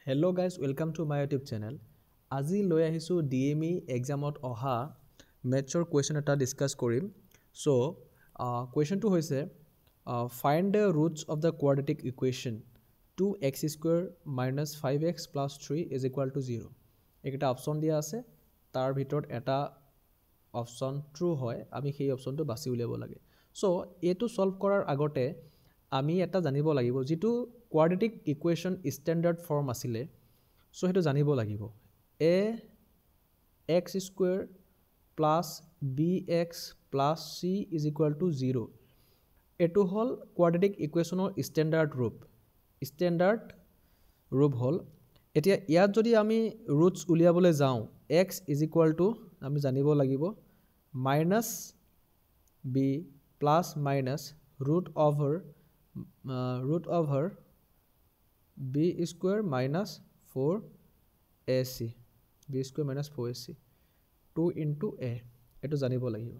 Hello guys, welcome to my YouTube channel. আজি লৈ আহিছো DME এক্সামত অহা মেথছৰ কোৱেশ্চন এটা ডিসকাস কৰিম। সো কোৱেশ্চনটো হৈছে find the roots of the quadratic equation 2x square minus 5x plus 3 is equal to 0. একটা option দিয়া আছে, তাৰ ভিতৰত এটা অপশন ট্ৰু হয়, আমি সেই অপশনটো বাছি উলিয়াব লাগে। সো এটো সলভ কৰাৰ আগতে আমি এটা জানিব লাগিব যেটো quadratic equation standard form আসিলে সো হেতু জানিব লাগিব a x square plus bx plus c is equal to 0 এটো হল quadratic equationৰ standard roof হল। এতিয়া ইয়াত যদি আমি roots উলিয়াবলৈ যাওঁ x is equal to আমি জানিব লাগিব minus b plus minus root over b square minus 4ac b square minus 4ac 2 into a এটো জানিব লাগিব।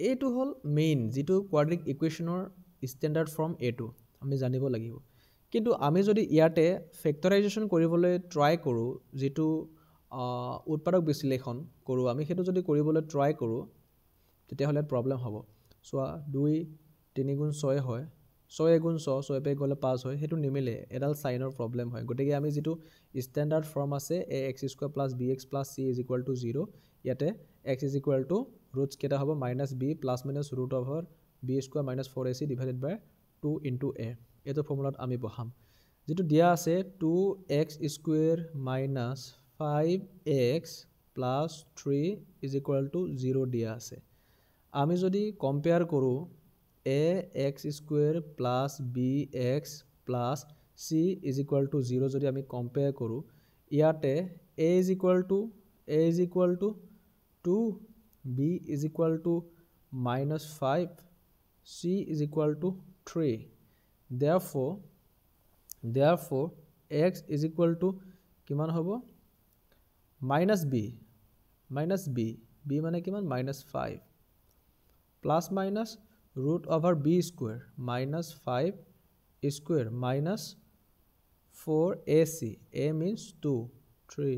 এটো হল মেইন যেটো quadratic equationৰ standard form এটো আমি জানিব লাগিব। কিন্তু আমি যদি ইয়াতে ফেক্টৰাইজেশ্যন কৰিবলৈ ট্ৰাই কৰো যেটো উৎপাদক বিশ্লেষণ কৰো আমি হেতু যদি কৰিবলৈ ট্ৰাই কৰো তেতিয়া হলে প্ৰবলেম হ'ব। সো 2 3 গুণ 6 হয় 6 গুণ 6 6 পে গলে 5 হয় হেতু নিমিলে এডাল সাইনৰ প্ৰবলেম হয়। গতিকে আমি যেটো স্ট্যান্ডার্ড ফর্ম আছে ax square plus bx plus c is equal to 0 ইয়াতে x is equal to roots কেটা হ'ব minus b plus minus root over b square minus 4ac divided by 2 into a এটো ফর্মুলাত আমি বহাম। যেটো দিয়া আছে 2x square minus 5x plus 3 is equal to 0 দিয়া আছে। আমি যদি কম্পেয়ার কৰো ax square plus bx plus c is equal to 0 যদি আমি কম্পেয়ার কৰো ইয়াতে a is equal to 2 b is equal to minus 5 c is equal to 3 therefore x is equal to কিমান হ'ব minus b b মানে কিমান minus 5 plus minus root over b square minus 5 square minus 4ac a means 2 3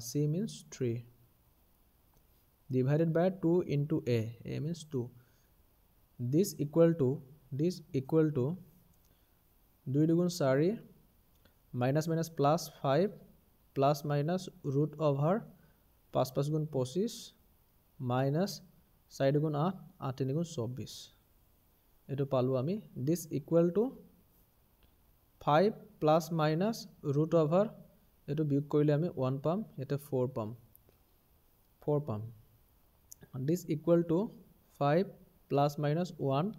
c means 3 divided by 2 into a means 2 this equal to 2 দুগুণ 4 minus minus plus 5 plus minus root over 5 5 গুণ 25 minus 4 দুগুণ 8 8 3 গুণ 24 এটো পালো আমি this equal to 5 plus minus root over এটো বিয়োগ কৰিলে আমি 1 পাম এতে 4 পাম this equal to 5 plus minus 1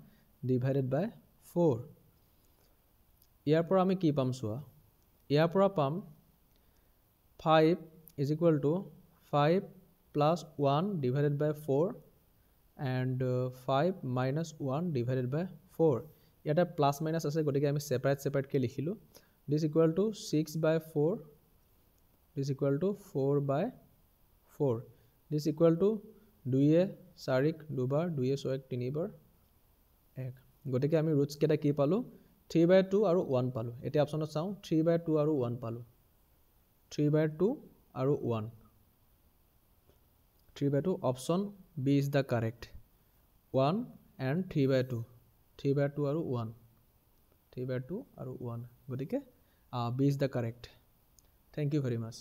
divided by 4 ইয়াৰ পৰা আমি কি পাম সোৱা ইয়াৰ পৰা পাম 5 is equal to 5 plus 1 divided by 4 and 5 minus 1 divided by 4 ইয়াতে plus minus আছে গতিকে আমি সেপাৰেট কে লিখিলো this equal to 6 by 4 this equal to 4 by 4 this equal to 2 এ 4 দুবাৰ 2 এ 6 তিনিবাৰ 1 গতিকে আমি roots কেটা কি পালো 3 by 2 আৰু 1 পালো। এতিয়া অপচনত চাও 3 by 2 আৰু 1 পালো 3 by 2 আৰু 1 3 by 2 option b is the correct 1 and 3 by 2 আৰু 1 3 by 2 আৰু 1 গতিকে b is the correct thank you very much